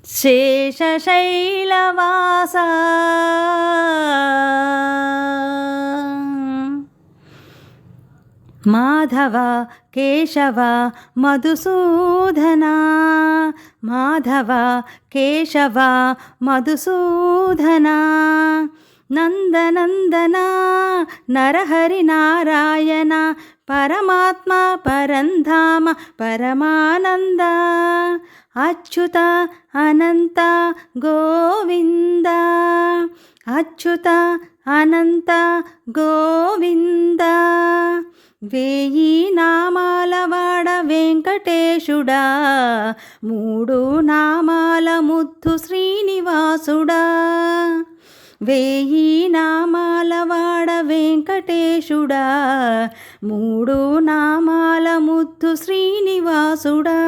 శేషశైలవాస మాధవ కేశవ మధుసూదన మాధవ కేశవ మధుసూదన నందనందన నరహరి నారాయణ పరమాత్మ పరంధామ పరమానంద అచ్యుత అనంత గోవింద అచ్యుత అనంత గోవింద వేయి నామాలవాడ వెంకటేశుడా మూడు నామాల ముద్దు శ్రీనివాసుడా వేయి నామాలవాడ వెంకటేశుడా మూడు నామాల ముద్దు శ్రీనివాసుడా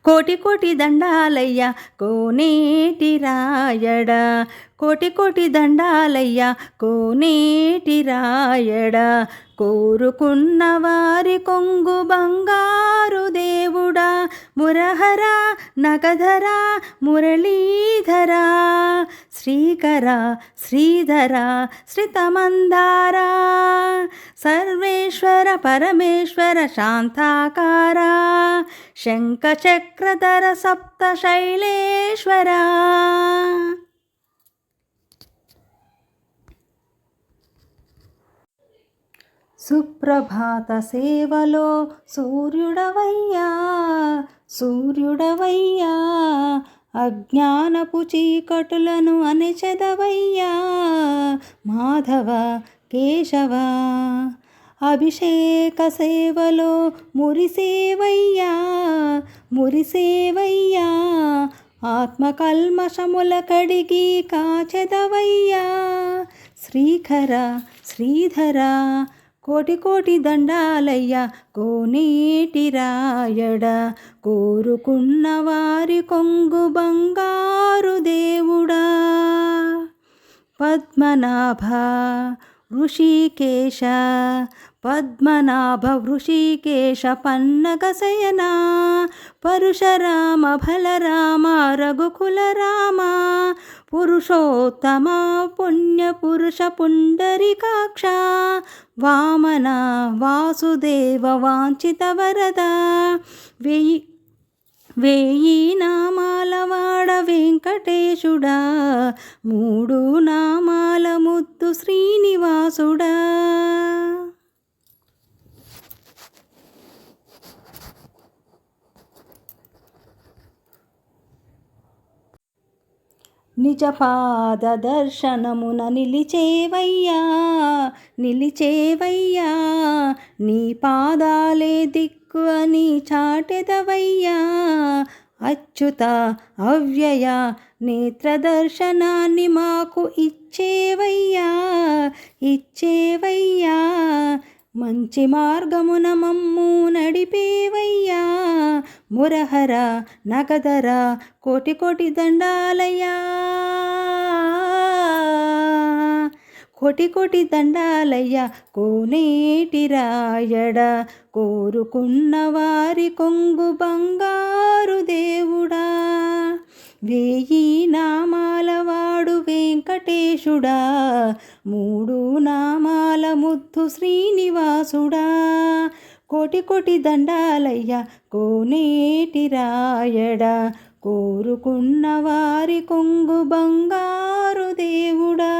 కోటి కోటి దండాలయ్య కోనేటి రాయడా కోటి కోటి దండాలయ్య కోనేటి రాయడా కోరుకున్న వారి కొంగు బంగారు దేవుడా మురహర నగధర మురళీధర శ్రీకర శ్రీధర శ్రితమందార సర్వేశ్వర పరమేశ్వర శాంతాకార శంఖచక్రధర సప్త శైలేశ్వర సుప్రభాత సేవలో సూర్యుడవయ్యా సూర్యుడవయ్యా అజ్ఞానపు చీకటులను అణచెదవయ్యా మాధవ కేశవ అభిషేక సేవలో మురిసేవయ్యా మురిసేవయ్యా ఆత్మకల్మషముల కడిగి కాచెదవయ్యా శ్రీకర శ్రీధర కోటి కోటి దండాలయ్య కోనేటి రాయడా కోరుకున్న వారి కొంగు బంగారు దేవుడా పద్మనాభ ఋషికేశ పద్మనాభ ఋషికేశ పన్నగశయన పరశురామ బలరామ రఘుకుల రామ పురుషోత్తమ పుణ్య పురుష పుండరీకాక్ష వామన వాసుదేవ వాంఛిత వరద వేయి నామాలవాడ వెంకటేశుడా మూడు నామాల ముద్దు శ్రీనివాసుడా నిజపాద దర్శనమున నిలిచేవయ్యా నిలిచేవయ్యా నీ పాదాలే దిక్కు అని చాటెదవయ్యా అచ్యుత అవ్యయ నేత్రదర్శనాన్ని మాకు ఇచ్చేవయ్యా ఇచ్చేవయ్యా మంచి మార్గమున మమ్ము నడిపేవయ్యా మురహర నగధర కోటి కోటి దండాలయ్యా కోటి కోటి దండాలయ్య కోనేటి రాయడా కోరుకున్న వారి కొంగు బంగారు దేవుడా వేయి నామాల వాడు వెంకటేశుడా మూడు నామాల ముద్దు శ్రీనివాసుడా కోటి కోటి దండాలయ్య కోనేటి రాయడా కోరుకున్న వారి కొంగు బంగారు దేవుడా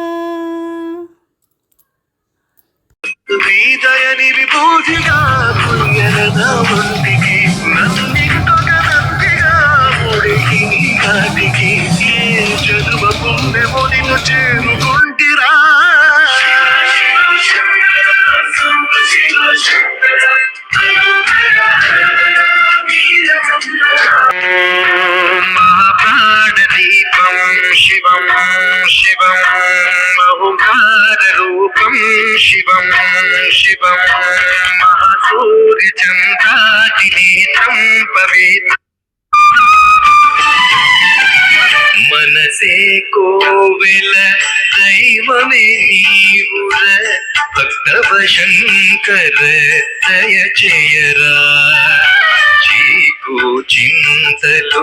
శ్రీదయని విభూతిగా పుణ్యరథ వంటికి నందిగా ముడికి కాటికి ఏ చదువ పుణ్యమో నిన్ను చేరుకుంటిరా మహాప్రాణదీపం శివం శివం బహుకార రూపం శివం శివం మహాసూర్యచంద్రాదినేత్రం పవిత్ర మనసే కోవెల దైవమే నీవుర భక్తవ శంకర దయ చేయరా చీకు నీకు చింతలు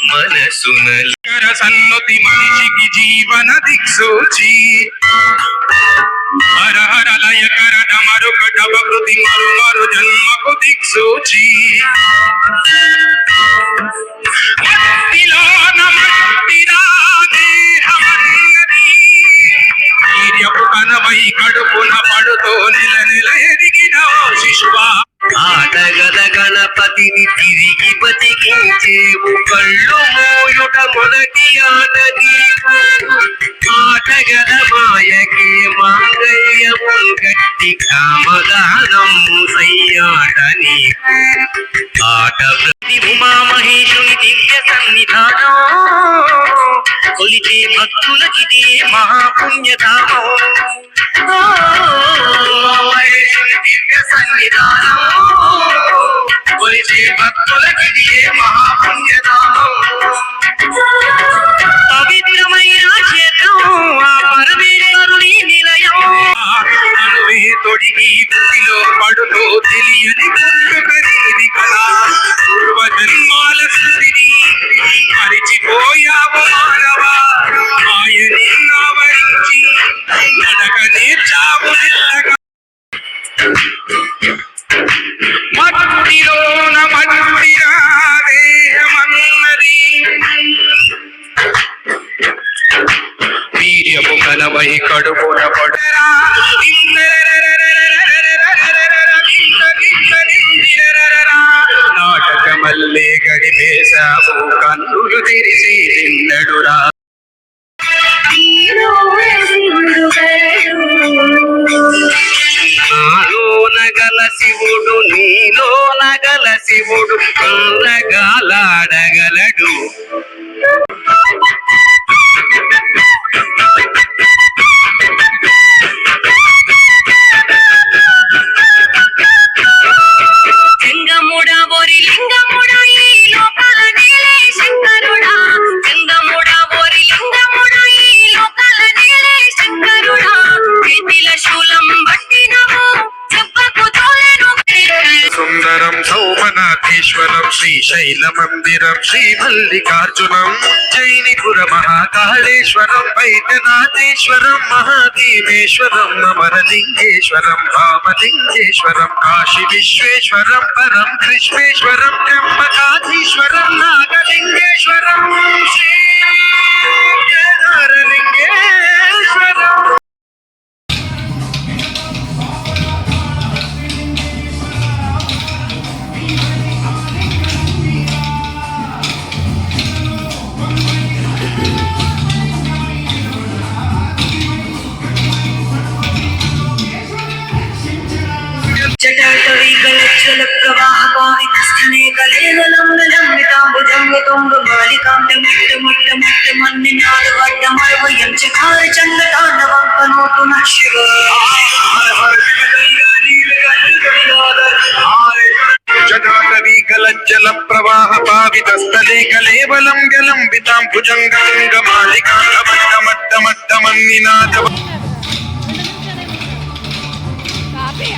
మనసునల సన్నుతి మనిషికి జీవన దిక్సూచి హర హర లయ కర డమరు కటవ కృతి మరు మరు జన్మకు దిక్సూచి మట్టిలోన మట్టిరా దేహమన్నది వీర్యపు కనవై కడుపున పడుతో నిల నిల ఎదిగిన శిశువా ఆటగద గణపతిని తిరిగి బతికించేవు కళ్ళు మోయుట మొదటి ఆట నీకు ఆటగద మాయకే మాంగళ్యము గట్టి కామదానం సయ్యాట నీకు ఆట ప్రతి ఉమామహేశుని దివ్య సన్నిధానం కొలిచే భక్తులకిదే మహాపుణ్యధామం మహేశుని దివ్య సన్నిధానం కొలిచే భక్తులకిదే మహాపుణ్యధామం పవిత్రమైన క్షేత్రం ఆ పరమేశ్వరుని నిలయం అనువే తొడిగి భూమిలో పడుతో తెలియని పుట్టుకనేది కదా పూర్వజన్మాల స్థితిని మరిచిపోయావు మానవా ఆయనే ఆవరించి నడక నేర్చావు నిల్లగా మట్టిలోన మట్టిరా దేహమన్నది వీర్యము కలవై కడుపున పడరా నాటకమల్లే గడిపేశావు కన్నులు తెరిసి నిన్నడురా నాలోన గల శివుడు నీలోన గల శివుడు అందగాలాడగలడు లింగముడా ఓరి లింగముడా ఈ లోకాల నేలే శంకరుడా లింగముడా ఓరి లింగముడా ఈ లోకాల నేలే శంకరుడా చేతిల శూలం పట్టినవు చెప్పకు తోలెను సుందరం సౌమనాథేశ్వరం శ్రీశైల మందిరం శ్రీ మల్లికార్జునం జైనిపుర మహాకాళేశ్వరం వైద్యనాథేశ్వరం మహాదేవేశ్వరం అమరలింగేశ్వరం భామలింగేశ్వరం కాశీ విశ్వేశ్వరం పరం కృష్ణేశ్వరం త్ర్యంబకాధీశ్వరం నాగలింగేశ్వరం శ్రీ కేదారలింగేశ్వరం జటాటవీకలజ్జల ప్రవాహ పావితస్థనే కలేవలంబలంబితాంబుజంగ తుంగ బాలికాంబ ముట్ట ముట్ట ముట్ట మన్నినాద వడ్డమర్వయం చకార చండ తాండవం కనోతు నః శివ జటాటవీకలజ్జల ప్రవాహ పావితస్థలే కలేవలం గలంబితాం భుజంగ మాలికాంగ మట్ట మట్ట మట్ట మన్నినాద కాపీ